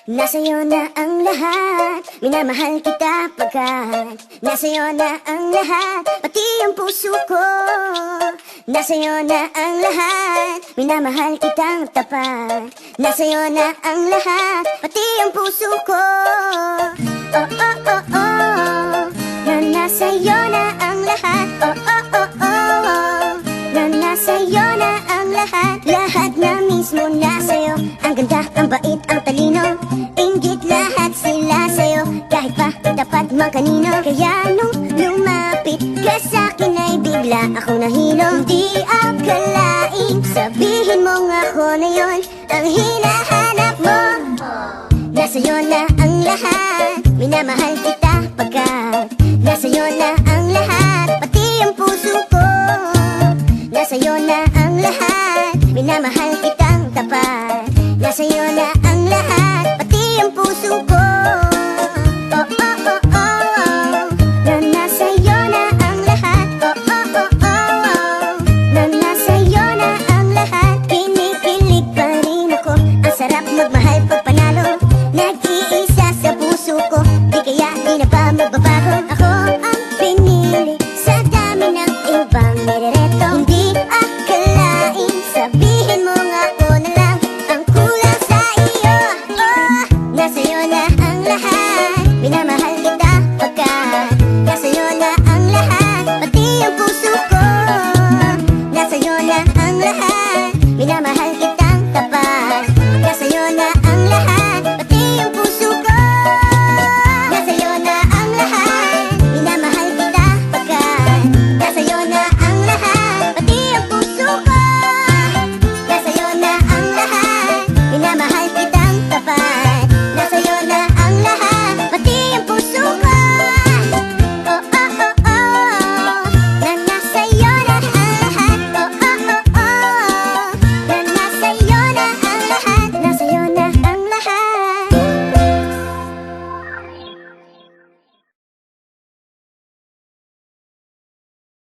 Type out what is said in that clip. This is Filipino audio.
Nasa'yo na ang lahat, minamahal kita pagkat nasa'yo na ang lahat, pati ang puso ko. Nasa'yo na ang lahat, minamahal kitang tapat. Nasa'yo na ang lahat, pati ang puso ko. Oh, oh, oh, oh, na nasa'yo na ang lahat. Oh, oh, oh, oh, na nasa'yo na ang lahat. Lahat na mismo nasa'yo, ang ganda, ang bait, ang talino. Inggit lahat sila sa'yo, kahit pa tapat man kanino. Kaya nung lumapit ka sa'kin ay bigla akong nahilo. Di akalain, sabihin mong ako na yon ang hinahanap mo. Nasa'yo na ang lahat, minamahal kita pagkat nasa'yo na ang lahat, pati ang puso ko. Nasa'yo na ang lahat, minamahal kitang tapat. Nasa'yo na ang lahat, pati ang puso ko. Oh, oh, oh, oh, oh, na nasa'yo na ang lahat. Oh, oh, oh, oh, oh, na nasa'yo na ang lahat. Kinikilig pa rin ako, ang sarap magmahal pag panalo. Nag-iisa sa puso ko, di kaya di na ba magbabago. Ako ang pinili sa dami ng ibang nirereto. Hindi akalain, sabihin mo nga ako na lang ang kulang sa iyo. Oh, nasa'yo na ang lahat, minamahal